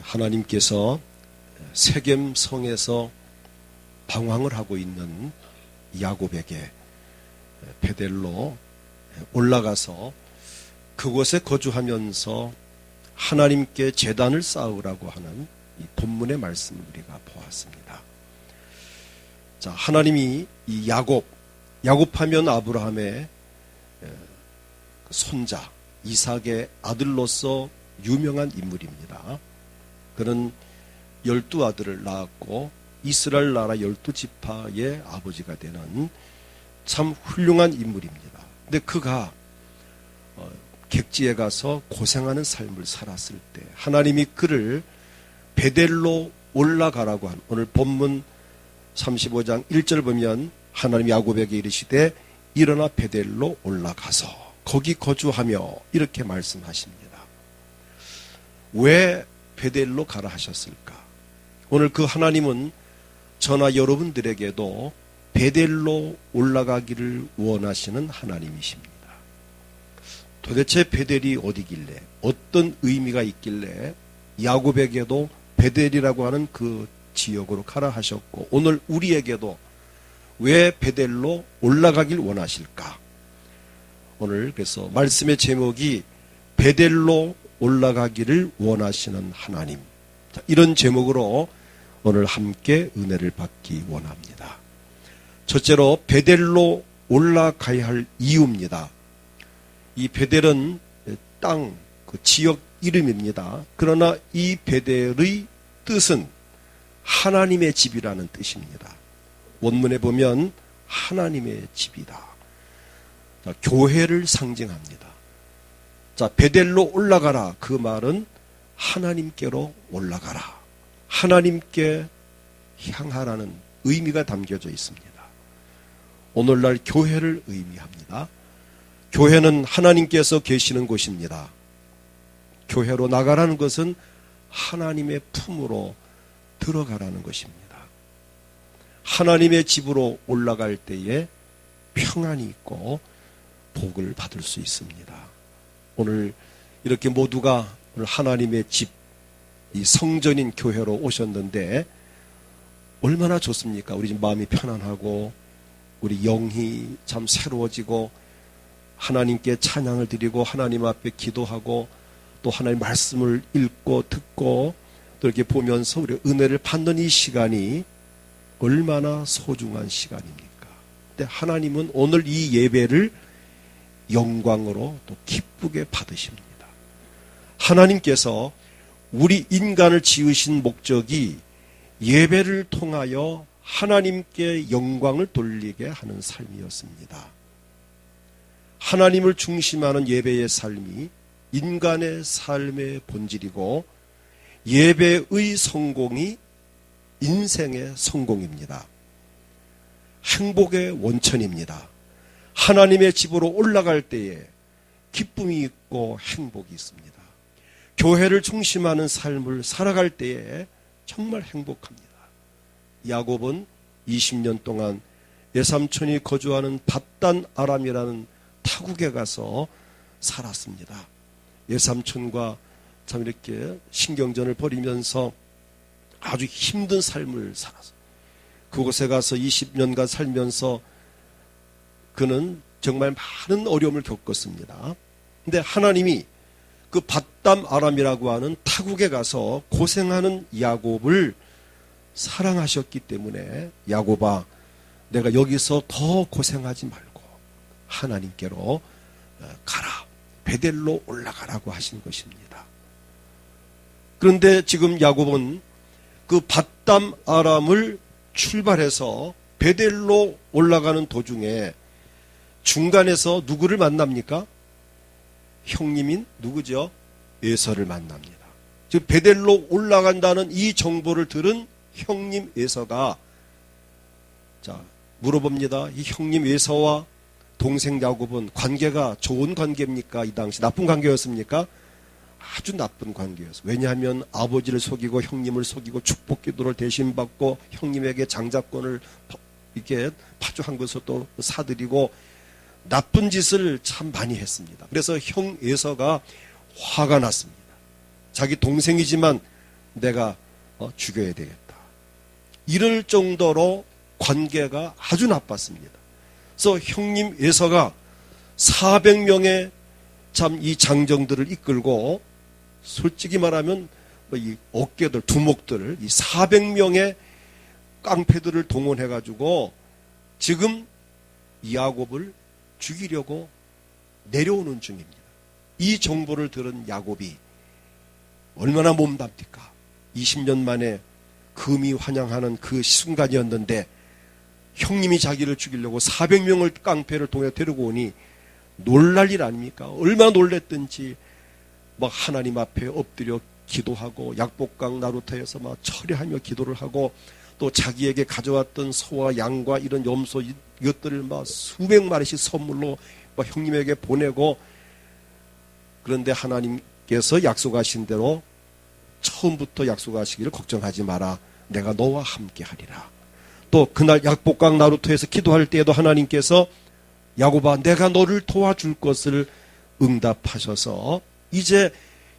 하나님께서 세겜성에서 방황을 하고 있는 야곱에게 베델로 올라가서 그곳에 거주하면서 하나님께 제단을 쌓으라고 하는 이 본문의 말씀을 우리가 보았습니다. 자, 하나님이 이 야곱하면 아브라함의 손자 이삭의 아들로서 유명한 인물입니다. 그는 12아들을 낳았고 이스라엘 나라 12지파의 아버지가 되는 참 훌륭한 인물입니다. 근데 그가 객지에 가서 고생하는 삶을 살았을 때 하나님이 그를 베델로 올라가라고 한, 오늘 본문 35장 1절 보면 하나님이 야곱에게 이르시되 일어나 베델로 올라가서 거기 거주하며 이렇게 말씀하십니다. 왜 베델로 가라 하셨을까? 오늘 그 하나님은 저나 여러분들에게도 베델로 올라가기를 원하시는 하나님이십니다. 도대체 베델이 어디길래, 어떤 의미가 있길래 야곱에게도 베델이라고 하는 그 지역으로 가라 하셨고 오늘 우리에게도 왜 베델로 올라가길 원하실까? 오늘 그래서 말씀의 제목이 베델로 올라가기를 원하시는 하나님. 자, 이런 제목으로 오늘 함께 은혜를 받기 원합니다. 첫째로 베델로 올라가야 할 이유입니다. 이 베델은 땅, 그 지역 이름입니다. 그러나 이 베델의 뜻은 하나님의 집이라는 뜻입니다. 원문에 보면 하나님의 집이다. 자, 교회를 상징합니다. 자, 베델로 올라가라. 그 말은 하나님께로 올라가라. 하나님께 향하라는 의미가 담겨져 있습니다. 오늘날 교회를 의미합니다. 교회는 하나님께서 계시는 곳입니다. 교회로 나가라는 것은 하나님의 품으로 들어가라는 것입니다. 하나님의 집으로 올라갈 때에 평안이 있고 복을 받을 수 있습니다. 오늘 이렇게 모두가 오늘 하나님의 집, 이 성전인 교회로 오셨는데 얼마나 좋습니까? 우리 집 마음이 편안하고 우리 영이 참 새로워지고 하나님께 찬양을 드리고 하나님 앞에 기도하고 또 하나님 말씀을 읽고 듣고 또 이렇게 보면서 우리 은혜를 받는 이 시간이 얼마나 소중한 시간입니까? 근데 하나님은 오늘 이 예배를 영광으로 또 기쁘게 받으십니다. 하나님께서 우리 인간을 지으신 목적이 예배를 통하여 하나님께 영광을 돌리게 하는 삶이었습니다. 하나님을 중심하는 예배의 삶이 인간의 삶의 본질이고 예배의 성공이 인생의 성공입니다. 행복의 원천입니다. 하나님의 집으로 올라갈 때에 기쁨이 있고 행복이 있습니다. 교회를 중심하는 삶을 살아갈 때에 정말 행복합니다. 야곱은 20년 동안 외삼촌이 거주하는 밧단 아람이라는 타국에 가서 살았습니다. 외삼촌과 참 이렇게 신경전을 벌이면서 아주 힘든 삶을 살았어요. 그곳에 가서 20년간 살면서 그는 정말 많은 어려움을 겪었습니다. 근데 하나님이 그 밧담 아람이라고 하는 타국에 가서 고생하는 야곱을 사랑하셨기 때문에 야곱아, 내가 여기서 더 고생하지 말고 하나님께로 가라. 베델로 올라가라고 하신 것입니다. 그런데 지금 야곱은 그 밧담 아람을 출발해서 베델로 올라가는 도중에 중간에서 누구를 만납니까? 형님인 누구죠? 에서를 만납니다. 즉 베델로 올라간다는 이 정보를 들은 형님 에서가 자 물어봅니다. 이 형님 에서와 동생 야곱은 관계가 좋은 관계입니까? 이 당시 나쁜 관계였습니까? 아주 나쁜 관계였어요. 왜냐하면 아버지를 속이고 형님을 속이고 축복 기도를 대신 받고 형님에게 장자권을 이렇게 파주한 것을 또 사들이고 나쁜 짓을 참 많이 했습니다. 그래서 형 에서가 화가 났습니다. 자기 동생이지만 내가 죽여야 되겠다. 이럴 정도로 관계가 아주 나빴습니다. 그래서 형님 에서가 400명의 참 이 장정들을 이끌고 솔직히 말하면 이 어깨들, 두목들, 이 400명의 깡패들을 동원해가지고 지금 야곱을 죽이려고 내려오는 중입니다. 이 정보를 들은 야곱이 얼마나 몸답니까? 20년 만에 금이 환영하는 그 순간이었는데 형님이 자기를 죽이려고 400명을 깡패를 통해 데리고 오니 놀랄 일 아닙니까? 얼마나 놀랬든지 막 하나님 앞에 엎드려 기도하고 약복강 나루터에서 막 철회하며 기도를 하고 또 자기에게 가져왔던 소와 양과 이런 염소 이것들을 막 수백 마리씩 선물로 막 형님에게 보내고 그런데 하나님께서 약속하신 대로 처음부터 약속하시기를 걱정하지 마라. 내가 너와 함께 하리라. 또 그날 약복강 나루터에서 기도할 때에도 하나님께서 야곱아 내가 너를 도와줄 것을 응답하셔서 이제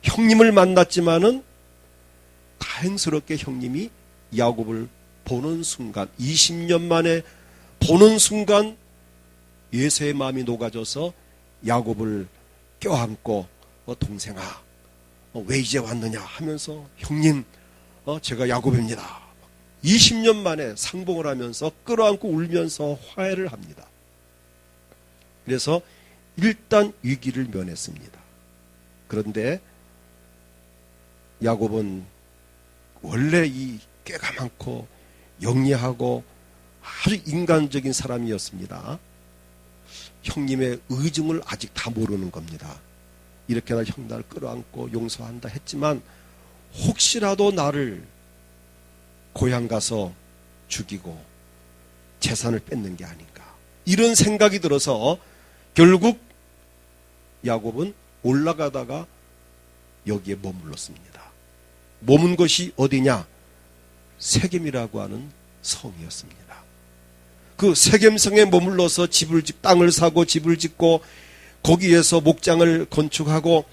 형님을 만났지만은 다행스럽게 형님이 야곱을 보는 순간 20년 만에 보는 순간 예세의 마음이 녹아져서 야곱을 껴안고 동생아 왜 이제 왔느냐 하면서 형님 제가 야곱입니다. 20년 만에 상봉을 하면서 끌어안고 울면서 화해를 합니다. 그래서 일단 위기를 면했습니다. 그런데 야곱은 원래 이 꾀가 많고 영리하고 아주 인간적인 사람이었습니다. 형님의 의중을 아직 다 모르는 겁니다. 이렇게 형 나를 끌어안고 용서한다 했지만 혹시라도 나를 고향 가서 죽이고 재산을 뺏는 게 아닌가 이런 생각이 들어서 결국 야곱은 올라가다가 여기에 머물렀습니다. 머문 것이 어디냐? 세겜이라고 하는 성이었습니다. 그 세겜성에 머물러서 땅을 사고 집을 짓고 거기에서 목장을 건축하고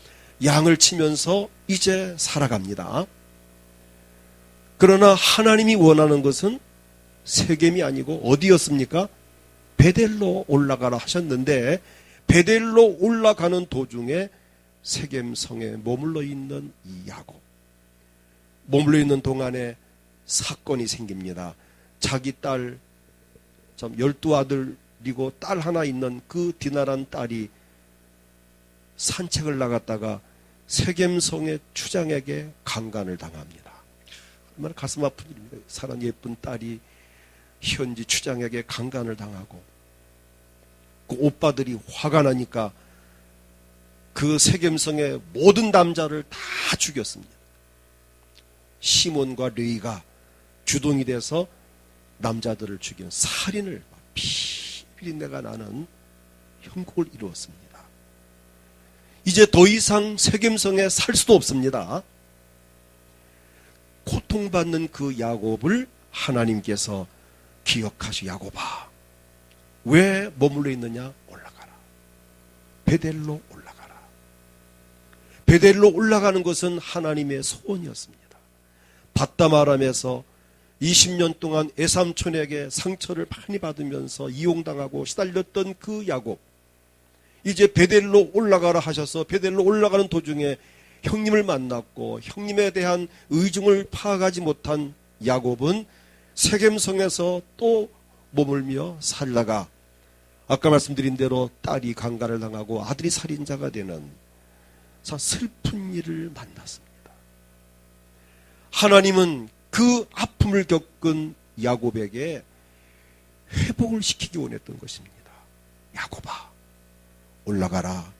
양을 치면서 이제 살아갑니다. 그러나 하나님이 원하는 것은 세겜이 아니고 어디였습니까? 베델로 올라가라 하셨는데 베델로 올라가는 도중에 세겜성에 머물러 있는 이 야곱 머물러 있는 동안에 사건이 생깁니다. 자기 딸 12아들이고 딸 하나 있는 그 디나란 딸이 산책을 나갔다가 세겜성의 추장에게 강간을 당합니다. 얼마나 가슴 아픈 일입니다. 사랑 예쁜 딸이 현지 추장에게 강간을 당하고 그 오빠들이 화가 나니까 그 세겜성의 모든 남자를 다 죽였습니다. 시몬과 레위가 주동이 돼서 남자들을 죽인 살인을 피비린내가 나는 형국을 이루었습니다. 이제 더 이상 세겜성에 살 수도 없습니다. 고통받는 그 야곱을 하나님께서 기억하시 야곱아 왜 머물러 있느냐? 올라가라. 베델로 올라가라. 베델로 올라가는 것은 하나님의 소원이었습니다. 밧다마람에서 20년 동안 에삼촌에게 상처를 많이 받으면서 이용당하고 시달렸던 그 야곱 이제 베델로 올라가라 하셔서 베델로 올라가는 도중에 형님을 만났고 형님에 대한 의중을 파악하지 못한 야곱은 세겜성에서 또 머물며 살다가 아까 말씀드린 대로 딸이 강간을 당하고 아들이 살인자가 되는 슬픈 일을 만났습니다. 하나님은 그 아픔을 겪은 야곱에게 회복을 시키기 원했던 것입니다. 야곱아 올라가라.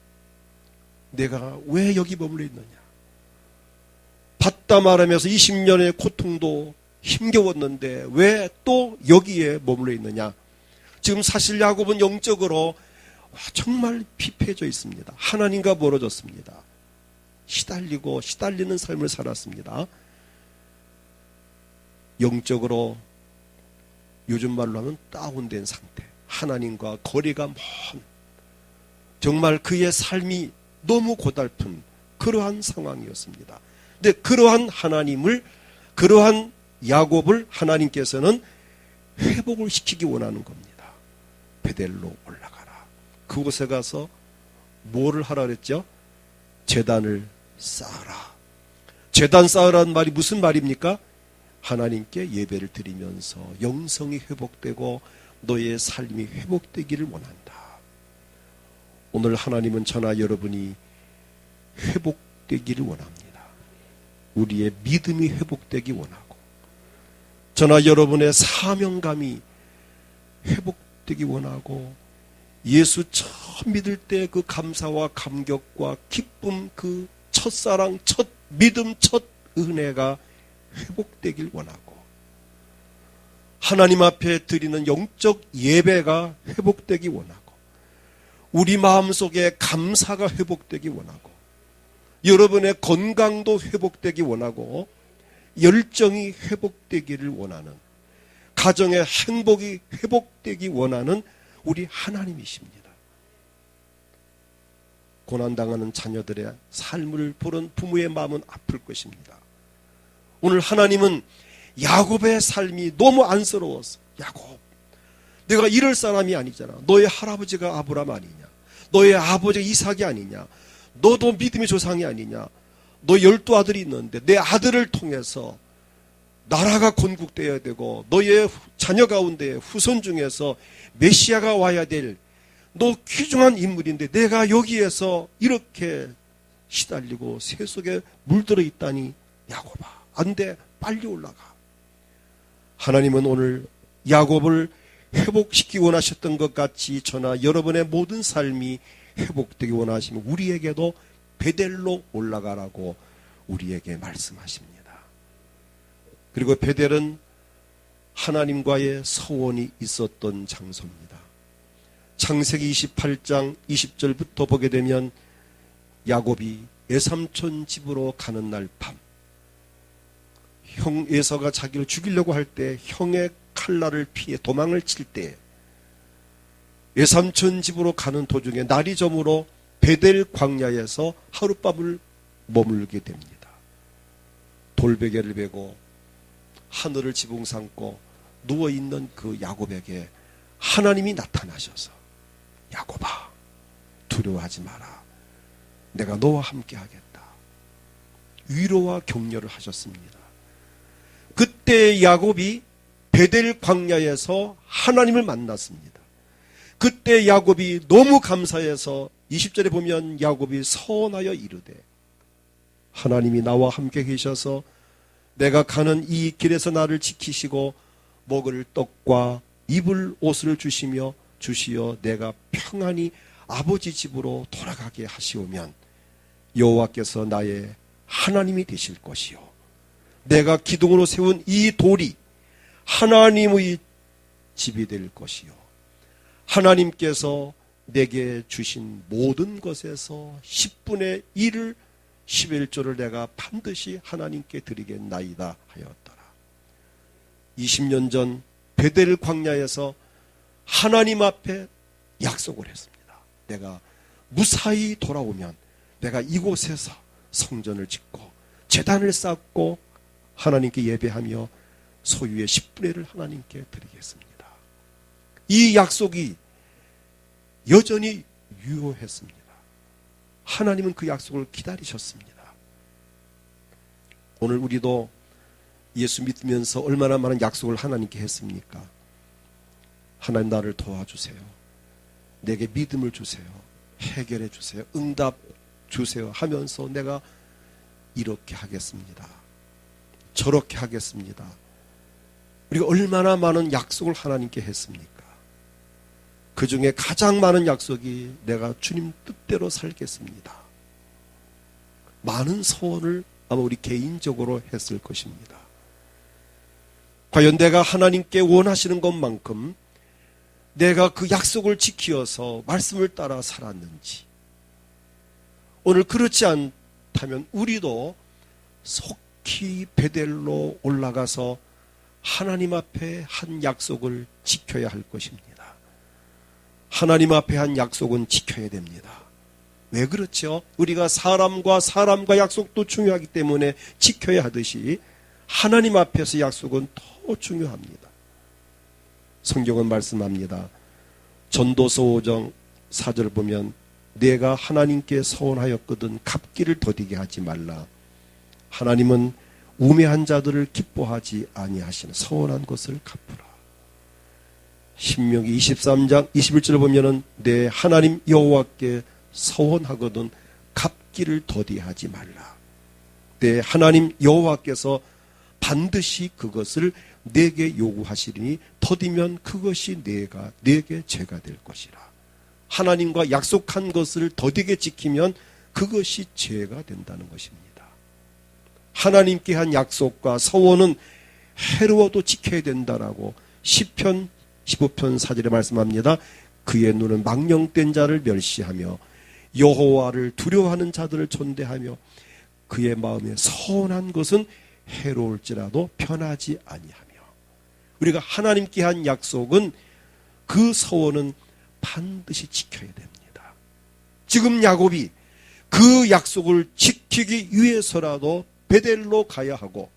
내가 왜 여기 머물러 있느냐? 밧다마람에서 20년의 고통도 힘겨웠는데 왜 또 여기에 머물러 있느냐? 지금 사실 야곱은 영적으로 정말 피폐해져 있습니다. 하나님과 멀어졌습니다. 시달리는 삶을 살았습니다. 영적으로 요즘 말로 하면 다운된 상태. 하나님과 거리가 먼 정말 그의 삶이 너무 고달픈 그러한 상황이었습니다. 근데 그러한 하나님을 그러한 야곱을 하나님께서는 회복을 시키기 원하는 겁니다. 베델로 올라가라. 그곳에 가서 뭐를 하라 그랬죠? 제단을 쌓아라. 제단 쌓으라는 말이 무슨 말입니까? 하나님께 예배를 드리면서 영성이 회복되고 너의 삶이 회복되기를 원한다. 오늘 하나님은 저나 여러분이 회복되기를 원합니다. 우리의 믿음이 회복되기 원하고 저나 여러분의 사명감이 회복되기 원하고 예수 처음 믿을 때 그 감사와 감격과 기쁨, 그 첫사랑, 첫 믿음, 첫 은혜가 회복되길 원하고 하나님 앞에 드리는 영적 예배가 회복되기 원하고 우리 마음속에 감사가 회복되기 원하고 여러분의 건강도 회복되기 원하고 열정이 회복되기를 원하는 가정의 행복이 회복되기 원하는 우리 하나님이십니다. 고난당하는 자녀들의 삶을 보는 부모의 마음은 아플 것입니다. 오늘 하나님은 야곱의 삶이 너무 안쓰러웠어. 야곱, 내가 이럴 사람이 아니잖아. 너의 할아버지가 아브람 아니냐? 너의 아버지가 이삭이 아니냐? 너도 믿음의 조상이 아니냐? 너 12아들이 있는데 내 아들을 통해서 나라가 건국되어야 되고 너의 자녀 가운데 후손 중에서 메시아가 와야 될 너 귀중한 인물인데 내가 여기에서 이렇게 시달리고 새 속에 물들어 있다니 야곱아, 안 돼, 빨리 올라가. 하나님은 오늘 야곱을 회복시키기 원하셨던 것 같이 저나 여러분의 모든 삶이 회복되기 원하시면 우리에게도 베델로 올라가라고 우리에게 말씀하십니다. 그리고 베델은 하나님과의 서원이 있었던 장소입니다. 창세기 28장 20절부터 보게 되면 야곱이 외삼촌 집으로 가는 날 밤, 형 에서가 자기를 죽이려고 할 때 형의 칼날을 피해 도망을 칠 때 외삼촌 집으로 가는 도중에 날이 저물어 베델 광야에서 하룻밤을 머물게 됩니다. 돌베개를 베고 하늘을 지붕 삼고 누워있는 그 야곱에게 하나님이 나타나셔서 야곱아, 두려워하지 마라. 내가 너와 함께 하겠다. 위로와 격려를 하셨습니다. 그때 야곱이 베델 광야에서 하나님을 만났습니다. 그때 야곱이 너무 감사해서 20절에 보면 야곱이 서원하여 이르되 하나님이 나와 함께 계셔서 내가 가는 이 길에서 나를 지키시고 먹을 떡과 입을 옷을 주시며 주시어 내가 평안히 아버지 집으로 돌아가게 하시오면 여호와께서 나의 하나님이 되실 것이요 내가 기둥으로 세운 이 돌이 하나님의 집이 될 것이요 하나님께서 내게 주신 모든 것에서 10분의 1을 11조를 내가 반드시 하나님께 드리겠나이다 하였더라. 20년 전 베델 광야에서 하나님 앞에 약속을 했습니다. 내가 무사히 돌아오면 내가 이곳에서 성전을 짓고 제단을 쌓고 하나님께 예배하며 소유의 10분의 1을 하나님께 드리겠습니다. 이 약속이 여전히 유효했습니다. 하나님은 그 약속을 기다리셨습니다. 오늘 우리도 예수 믿으면서 얼마나 많은 약속을 하나님께 했습니까? 하나님 나를 도와주세요. 내게 믿음을 주세요. 해결해 주세요. 응답 주세요 하면서 내가 이렇게 하겠습니다. 저렇게 하겠습니다. 우리가 얼마나 많은 약속을 하나님께 했습니까? 그 중에 가장 많은 약속이 내가 주님 뜻대로 살겠습니다. 많은 소원을 아마 우리 개인적으로 했을 것입니다. 과연 내가 하나님께 원하시는 것만큼 내가 그 약속을 지키어서 말씀을 따라 살았는지, 오늘 그렇지 않다면 우리도 속히 베델로 올라가서 하나님 앞에 한 약속을 지켜야 할 것입니다. 하나님 앞에 한 약속은 지켜야 됩니다. 왜 그렇죠? 우리가 사람과 약속도 중요하기 때문에 지켜야 하듯이 하나님 앞에서 약속은 더 중요합니다. 성경은 말씀합니다. 전도서 5장 4절 보면 내가 하나님께 서원하였거든 갚기를 더디게 하지 말라. 하나님은 우매한 자들을 기뻐하지 아니하시는 서원한 것을 갚으라. 신명기 23장 21절 보면은 내 하나님 여호와께 서원하거든 갚기를 더디하지 말라. 내 하나님 여호와께서 반드시 그것을 내게 요구하시리니 더디면 그것이 내게 죄가 될 것이라. 하나님과 약속한 것을 더디게 지키면 그것이 죄가 된다는 것입니다. 하나님께 한 약속과 서원은 해로워도 지켜야 된다라고 시편 15편 4절에 말씀합니다. 그의 눈은 망령된 자를 멸시하며 여호와를 두려워하는 자들을 존대하며 그의 마음에 서운한 것은 해로울지라도 편하지 아니하며. 우리가 하나님께 한 약속은 그 서원은 반드시 지켜야 됩니다. 지금 야곱이 그 약속을 지키기 위해서라도 베델로 가야 하고,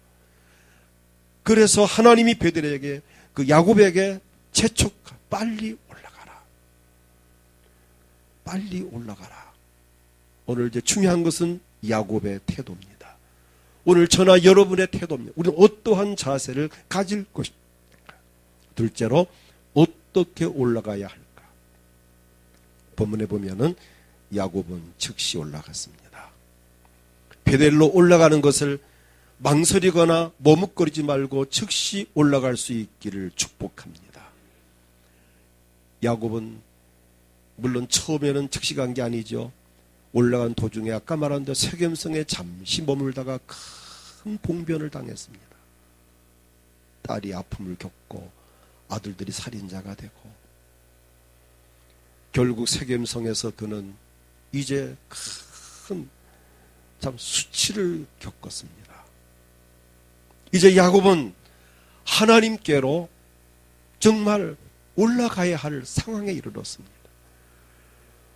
그래서 하나님이 베델에게 그 야곱에게 재촉하 빨리 올라가라. 빨리 올라가라. 오늘 이제 중요한 것은 야곱의 태도입니다. 오늘 저나 여러분의 태도입니다. 우리는 어떠한 자세를 가질 것인가. 둘째로 어떻게 올라가야 할까. 본문에 보면은 야곱은 즉시 올라갔습니다. 베델로 올라가는 것을 망설이거나 머뭇거리지 말고 즉시 올라갈 수 있기를 축복합니다. 야곱은 물론 처음에는 즉시 간 게 아니죠. 올라간 도중에 아까 말한 대로 세겜성에 잠시 머물다가 큰 봉변을 당했습니다. 딸이 아픔을 겪고 아들들이 살인자가 되고 결국 세겜성에서 그는 이제 큰 수치를 겪었습니다. 이제 야곱은 하나님께로 정말 올라가야 할 상황에 이르렀습니다.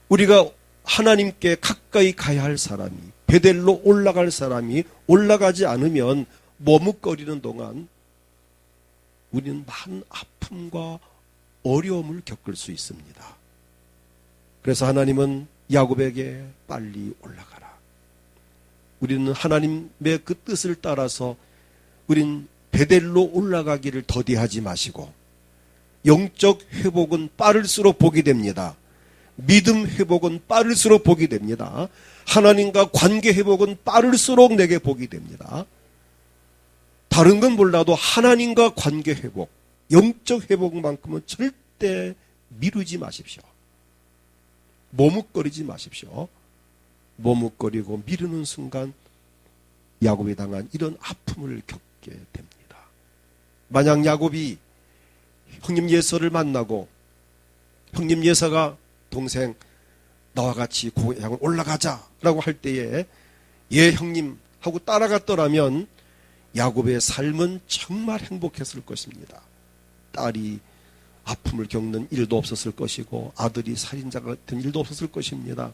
우리가 하나님께 가까이 가야 할 사람이, 베델로 올라갈 사람이 올라가지 않으면 머뭇거리는 동안 우리는 많은 아픔과 어려움을 겪을 수 있습니다. 그래서 하나님은 야곱에게 빨리 올라가라. 우리는 하나님의 그 뜻을 따라서 우린 베델로 올라가기를 더디하지 마시고, 영적 회복은 빠를수록 복이 됩니다. 믿음 회복은 빠를수록 복이 됩니다. 하나님과 관계 회복은 빠를수록 내게 복이 됩니다. 다른 건 몰라도 하나님과 관계 회복, 영적 회복만큼은 절대 미루지 마십시오. 머뭇거리지 마십시오. 머뭇거리고 미루는 순간 야곱이 당한 이런 아픔을 겪게 됩니다. 만약 야곱이 형님 예서를 만나고 형님 예서가 동생 나와 같이 고향을 올라가자라고 할 때에 예 형님 하고 따라갔더라면 야곱의 삶은 정말 행복했을 것입니다. 딸이 아픔을 겪는 일도 없었을 것이고 아들이 살인자가 된 일도 없었을 것입니다.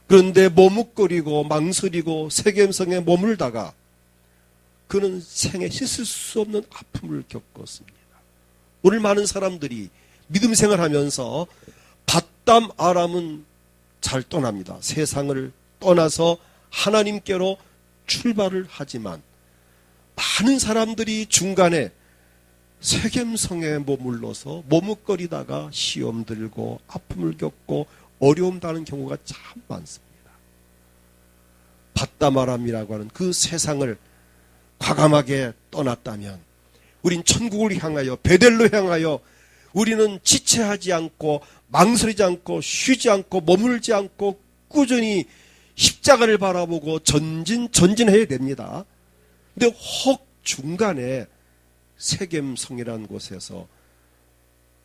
그런데 머뭇거리고 망설이고 세겜성에 머물다가 그는 생에 씻을 수 없는 아픔을 겪었습니다. 오늘 많은 사람들이 믿음 생활하면서 밧담 아람은 잘 떠납니다. 세상을 떠나서 하나님께로 출발을 하지만 많은 사람들이 중간에 세겜성에 머물러서 머뭇거리다가 시험 들고 아픔을 겪고 어려움 당하는 경우가 참 많습니다. 밧담 아람이라고 하는 그 세상을 과감하게 떠났다면 우린 천국을 향하여 베델로 향하여 우리는 지체하지 않고 망설이지 않고 쉬지 않고 머물지 않고 꾸준히 십자가를 바라보고 전진해야 됩니다. 근데 혹 중간에 세겜성이라는 곳에서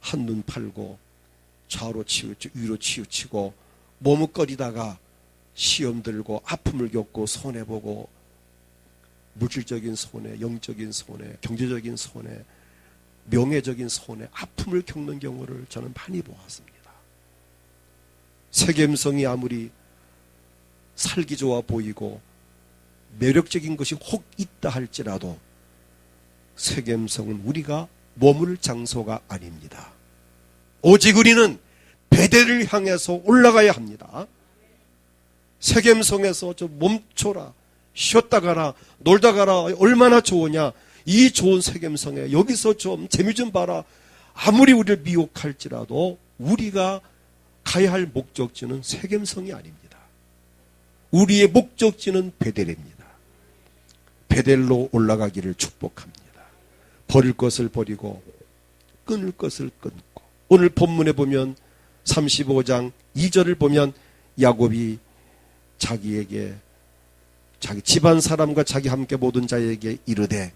한눈 팔고 좌로 치우치고 위로 치우치고 머뭇거리다가 시험 들고 아픔을 겪고 손해보고 물질적인 손해, 영적인 손해, 경제적인 손해, 명예적인 손해, 아픔을 겪는 경우를 저는 많이 보았습니다. 세겜성이 아무리 살기 좋아 보이고 매력적인 것이 혹 있다 할지라도 세겜성은 우리가 머물 장소가 아닙니다. 오직 우리는 베델을 향해서 올라가야 합니다. 세겜성에서 좀 멈춰라, 쉬었다 가라, 놀다 가라, 얼마나 좋으냐. 이 좋은 세겜성에 여기서 좀 재미 좀 봐라. 아무리 우리를 미혹할지라도 우리가 가야 할 목적지는 세겜성이 아닙니다. 우리의 목적지는 베델입니다. 베델로 올라가기를 축복합니다. 버릴 것을 버리고 끊을 것을 끊고, 오늘 본문에 보면 35장 2절을 보면 야곱이 자기에게, 자기 집안 사람과 자기 함께 모든 자에게 이르되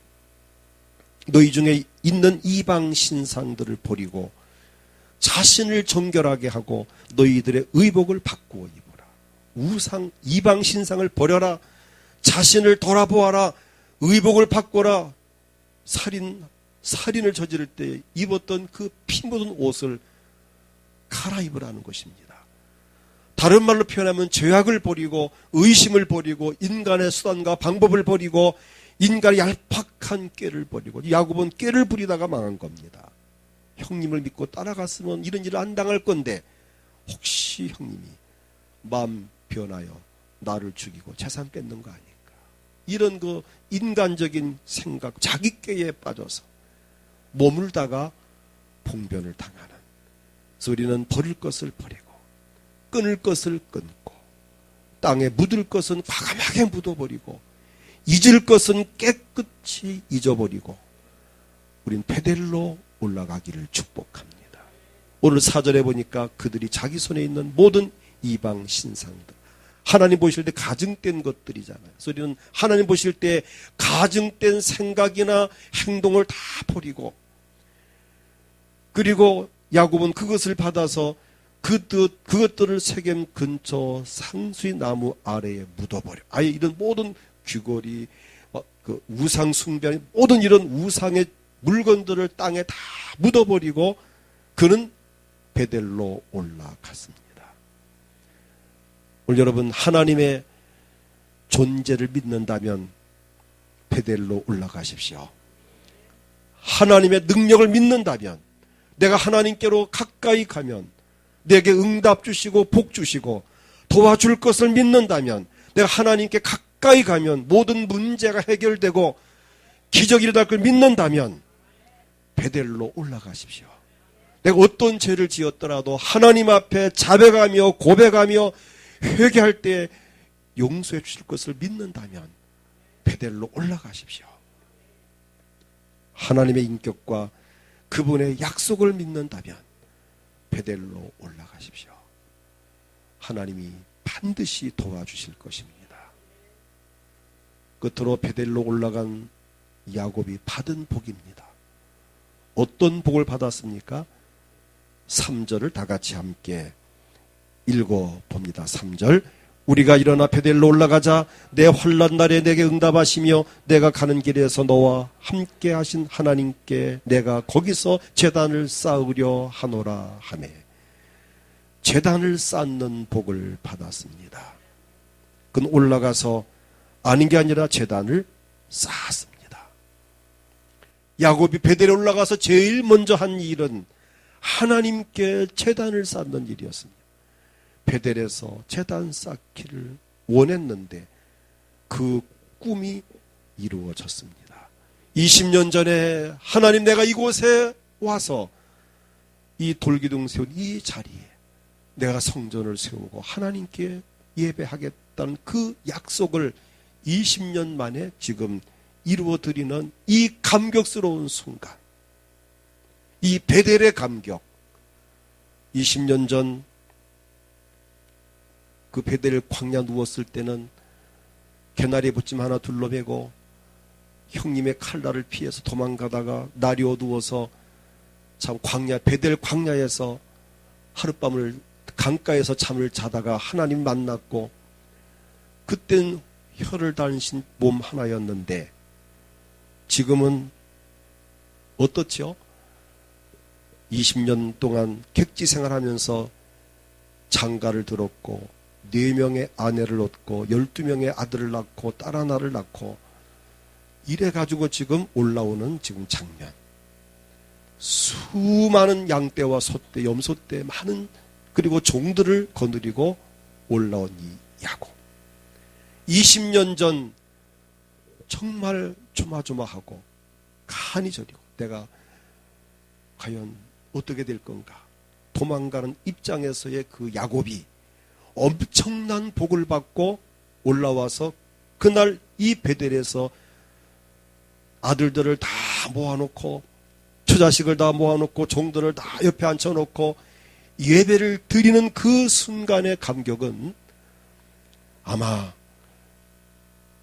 너희 중에 있는 이방 신상들을 버리고 자신을 정결하게 하고 너희들의 의복을 바꾸어 입어라. 우상 이방 신상을 버려라. 자신을 돌아보아라. 의복을 바꿔라. 살인을 저지를 때 입었던 그 피 묻은 옷을 갈아입으라는 것입니다. 다른 말로 표현하면 죄악을 버리고 의심을 버리고 인간의 수단과 방법을 버리고 인간의 얄팍한 꾀를 버리고, 야곱은 꾀를 부리다가 망한 겁니다. 형님을 믿고 따라갔으면 이런 일을 안 당할 건데 혹시 형님이 마음 변하여 나를 죽이고 재산 뺏는 거 아닐까, 이런 그 인간적인 생각, 자기 꾀에 빠져서 머물다가 봉변을 당하는. 그래서 우리는 버릴 것을 버리고 끊을 것을 끊고 땅에 묻을 것은 과감하게 묻어버리고 잊을 것은 깨끗이 잊어버리고 우린 베델로 올라가기를 축복합니다. 오늘 4절에 보니까 그들이 자기 손에 있는 모든 이방 신상들, 하나님 보실 때 가증된 것들이잖아요. 그래서 우리는 하나님 보실 때 가증된 생각이나 행동을 다 버리고, 그리고 야곱은 그것을 받아서 그것들을 세겜 근처 상수의 나무 아래에 묻어버려. 아예 이런 모든 귀걸이, 그 우상 숭배하는 모든 이런 우상의 물건들을 땅에 다 묻어버리고 그는 베델로 올라갔습니다. 오늘 여러분, 하나님의 존재를 믿는다면 베델로 올라가십시오. 하나님의 능력을 믿는다면, 내가 하나님께로 가까이 가면 내게 응답 주시고 복 주시고 도와줄 것을 믿는다면, 내가 하나님께 가까이 가면 모든 문제가 해결되고 기적이 일어날 걸 믿는다면 베델로 올라가십시오. 내가 어떤 죄를 지었더라도 하나님 앞에 자백하며 고백하며 회개할 때 용서해 주실 것을 믿는다면 베델로 올라가십시오. 하나님의 인격과 그분의 약속을 믿는다면 베델로 올라가십시오. 하나님이 반드시 도와주실 것입니다. 끝으로 베델로 올라간 야곱이 받은 복입니다. 어떤 복을 받았습니까? 3절을 다 같이 함께 읽어봅니다. 3절. 우리가 일어나 베델로 올라가자 내 환난 날에 내게 응답하시며 내가 가는 길에서 너와 함께 하신 하나님께 내가 거기서 제단을 쌓으려 하노라 하매, 제단을 쌓는 복을 받았습니다. 그는 올라가서 아닌 게 아니라 제단을 쌓았습니다. 야곱이 베델에 올라가서 제일 먼저 한 일은 하나님께 제단을 쌓는 일이었습니다. 베델에서 제단 쌓기를 원했는데 그 꿈이 이루어졌습니다. 20년 전에 하나님, 내가 이곳에 와서 이 돌기둥 세운 이 자리에 내가 성전을 세우고 하나님께 예배하겠다는 그 약속을 20년 만에 지금 이루어드리는 이 감격스러운 순간, 이 베델의 감격. 20년 전 그 베델 광야 누웠을 때는 개나리 붙임 하나 둘러매고 형님의 칼날을 피해서 도망가다가 날이 어두워서 참 베델 광야에서 하룻밤을 강가에서 잠을 자다가 하나님 만났고, 그땐 혀를 달신 몸 하나였는데 지금은 어떻죠? 20년 동안 객지 생활하면서 장가를 들었고 4명의 아내를 얻고 12명의 아들을 낳고 딸 하나를 낳고 이래 가지고 지금 올라오는 지금 장면. 수많은 양떼와 소떼, 염소떼 많은 그리고 종들을 거느리고 올라온 이 야곱. 20년 전 정말 조마조마하고 간이 저리고 내가 과연 어떻게 될 건가. 도망가는 입장에서의 그 야곱이 엄청난 복을 받고 올라와서 그날 이 베델에서 아들들을 다 모아놓고 처자식을 다 모아놓고 종들을 다 옆에 앉혀놓고 예배를 드리는 그 순간의 감격은 아마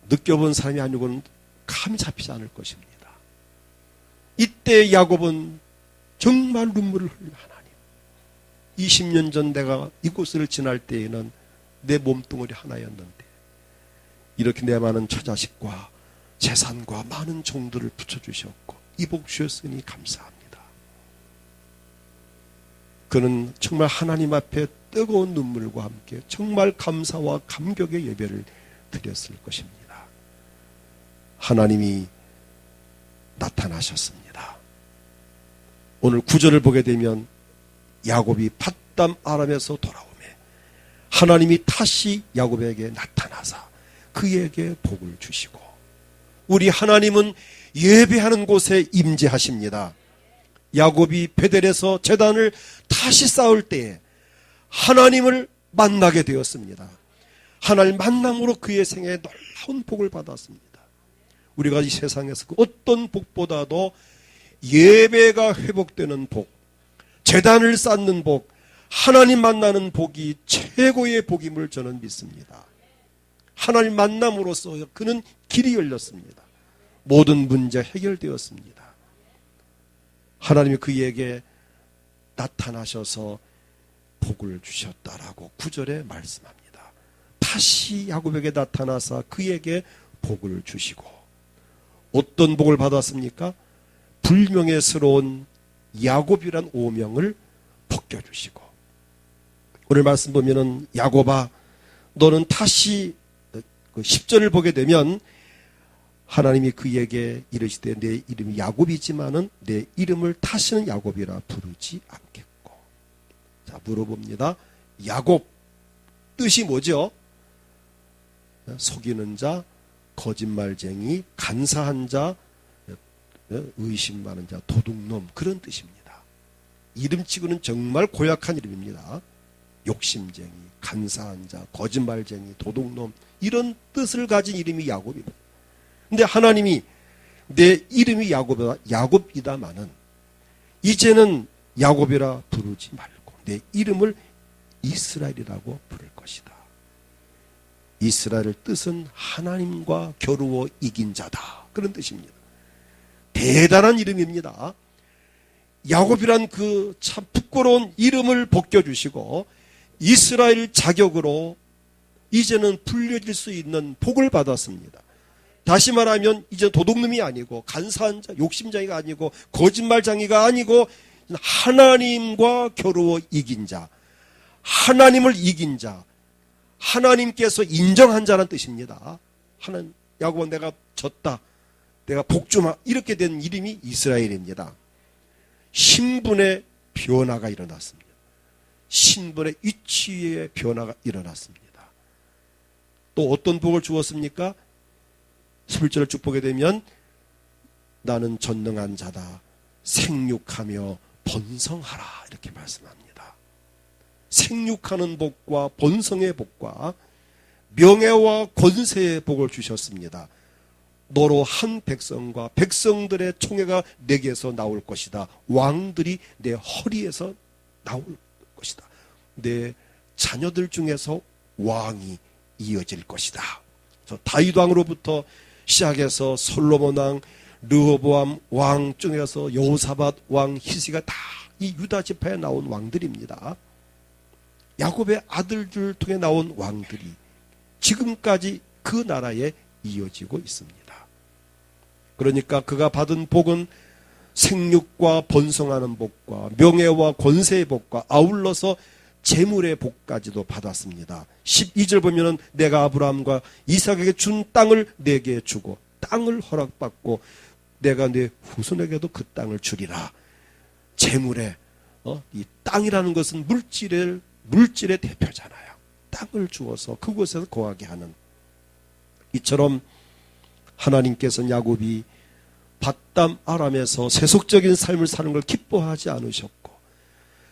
느껴본 사람이 아니고는 감이 잡히지 않을 것입니다. 이때 야곱은 정말 눈물을 흘려. 하나님, 20년 전 내가 이곳을 지날 때에는 내 몸뚱어리 하나였는데 이렇게 내 많은 처자식과 재산과 많은 종들을 붙여주셨고 이 복 주셨으니 감사합니다. 그는 정말 하나님 앞에 뜨거운 눈물과 함께 정말 감사와 감격의 예배를 드렸을 것입니다. 하나님이 나타나셨습니다. 오늘 9절을 보게 되면 야곱이 밧담 아람에서 돌아오매 하나님이 다시 야곱에게 나타나사 그에게 복을 주시고, 우리 하나님은 예배하는 곳에 임재하십니다. 야곱이 베델에서 제단을 다시 쌓을 때에 하나님을 만나게 되었습니다. 하나님 만남으로 그의 생애에 놀라운 복을 받았습니다. 우리가 이 세상에서 그 어떤 복보다도 예배가 회복되는 복, 제단을 쌓는 복, 하나님 만나는 복이 최고의 복임을 저는 믿습니다. 하나님 만남으로써 그는 길이 열렸습니다. 모든 문제 해결되었습니다. 하나님이 그에게 나타나셔서 복을 주셨다라고 9절에 말씀합니다. 다시 야곱에게 나타나사 그에게 복을 주시고, 어떤 복을 받았습니까? 불명예스러운 야곱이란 오명을 벗겨주시고, 오늘 말씀 보면은 야곱아 너는 다시 10절을 보게 되면 하나님이 그에게 이르시되 내 이름이 야곱이지만은 내 이름을 다시는 야곱이라 부르지 않겠고. 자, 물어봅니다. 야곱 뜻이 뭐죠? 속이는 자, 거짓말쟁이, 간사한 자, 의심 많은 자, 도둑놈, 그런 뜻입니다. 이름치고는 정말 고약한 이름입니다. 욕심쟁이, 간사한 자, 거짓말쟁이, 도둑놈, 이런 뜻을 가진 이름이 야곱입니다. 근데 하나님이 내 이름이 야곱이다마는 이제는 야곱이라 부르지 말고 내 이름을 이스라엘이라고 부를 것이다. 이스라엘의 뜻은 하나님과 겨루어 이긴 자다, 그런 뜻입니다. 대단한 이름입니다. 야곱이란 그 참 부끄러운 이름을 벗겨주시고 이스라엘 자격으로 이제는 불려질 수 있는 복을 받았습니다. 다시 말하면 이제 도둑놈이 아니고 간사한 자, 욕심쟁이가 아니고 거짓말쟁이가 아니고 하나님과 겨루어 이긴 자, 하나님을 이긴 자, 하나님께서 인정한 자란 뜻입니다. 하나님, 야곱은 내가 졌다, 내가 복주마, 이렇게 된 이름이 이스라엘입니다. 신분의 변화가 일어났습니다. 신분의 위치의 변화가 일어났습니다. 또 어떤 복을 주었습니까? 11절을 쭉 보게 되면 나는 전능한 자다, 생육하며 번성하라, 이렇게 말씀합니다. 생육하는 복과 번성의 복과 명예와 권세의 복을 주셨습니다. 너로 한 백성과 백성들의 총회가 내게서 나올 것이다. 왕들이 내 허리에서 나올 것이다. 내 자녀들 중에서 왕이 이어질 것이다. 다윗 왕으로부터 시작해서 솔로몬 왕, 르호보암 왕 중에서 여호사밧 왕, 히스기야 다 이 유다 지파에 나온 왕들입니다. 야곱의 아들들 통해 나온 왕들이 지금까지 그 나라에 이어지고 있습니다. 그러니까 그가 받은 복은 생육과 번성하는 복과 명예와 권세의 복과 아울러서 재물의 복까지도 받았습니다. 12절 보면은 내가 아브라함과 이삭에게 준 땅을 내게 주고 땅을 허락받고 내가 내 후손에게도 그 땅을 주리라. 재물에 이 땅이라는 것은 물질의 대표잖아요. 땅을 주어서 그곳에서 거하게 하는, 이처럼 하나님께서는 야곱이 밧담 아람에서 세속적인 삶을 사는 걸 기뻐하지 않으셨고,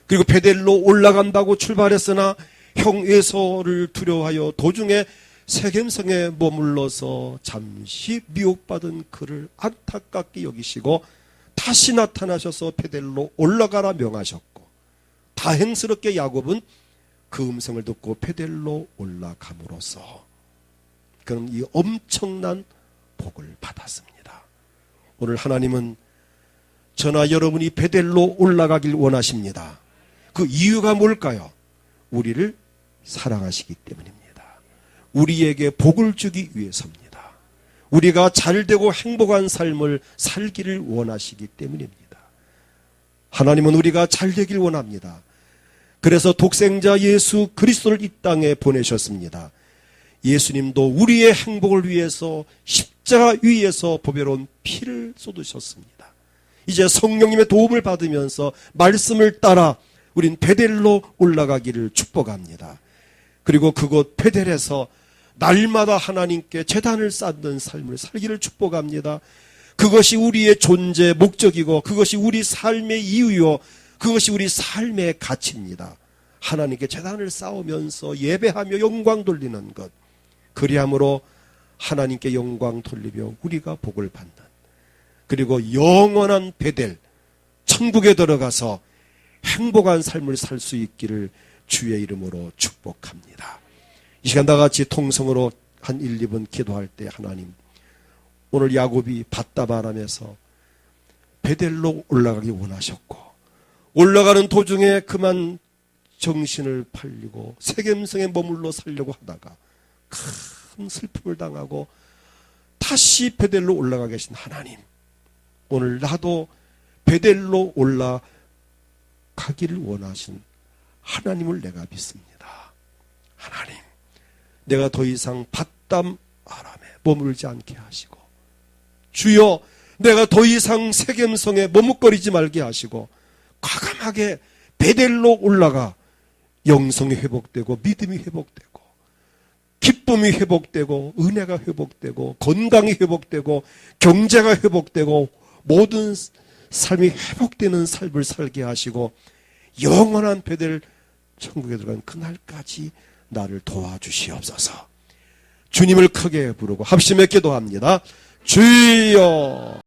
그리고 베델로 올라간다고 출발했으나 형 에서를 두려워하여 도중에 세겜성에 머물러서 잠시 미혹받은 그를 안타깝게 여기시고 다시 나타나셔서 베델로 올라가라 명하셨고, 다행스럽게 야곱은 그 음성을 듣고 베델로 올라감으로써 그는 이 엄청난 복을 받았습니다. 오늘 하나님은 저나 여러분이 베델로 올라가길 원하십니다. 그 이유가 뭘까요? 우리를 사랑하시기 때문입니다. 우리에게 복을 주기 위해서입니다. 우리가 잘되고 행복한 삶을 살기를 원하시기 때문입니다. 하나님은 우리가 잘되길 원합니다. 그래서 독생자 예수 그리스도를 이 땅에 보내셨습니다. 예수님도 우리의 행복을 위해서 십자가 위에서 보배로운 피를 쏟으셨습니다. 이제 성령님의 도움을 받으면서 말씀을 따라 우린 베델로 올라가기를 축복합니다. 그리고 그곳 베델에서 날마다 하나님께 제단을 쌓는 삶을 살기를 축복합니다. 그것이 우리의 존재 목적이고 그것이 우리 삶의 이유요, 그것이 우리 삶의 가치입니다. 하나님께 제단을 쌓으면서 예배하며 영광 돌리는 것, 그리함으로 하나님께 영광 돌리며 우리가 복을 받는, 그리고 영원한 베델 천국에 들어가서 행복한 삶을 살 수 있기를 주의 이름으로 축복합니다. 이 시간 다 같이 통성으로 한 1, 2분 기도할 때, 하나님, 오늘 야곱이 밧담 아람에서 베델로 올라가기 원하셨고, 올라가는 도중에 그만 정신을 팔리고 세겜성에 머물러 살려고 하다가 큰 슬픔을 당하고 다시 베델로 올라가 계신 하나님, 오늘 나도 베델로 올라가기를 원하신 하나님을 내가 믿습니다. 하나님, 내가 더 이상 밧담 아람에 머물지 않게 하시고, 주여, 내가 더 이상 세겜성에 머뭇거리지 말게 하시고 과감하게 베델로 올라가 영성이 회복되고 믿음이 회복되고 기쁨이 회복되고 은혜가 회복되고 건강이 회복되고 경제가 회복되고 모든 삶이 회복되는 삶을 살게 하시고 영원한 베델 천국에 들어간 그날까지 나를 도와주시옵소서. 주님을 크게 부르고 합심해 기도합니다. 주여.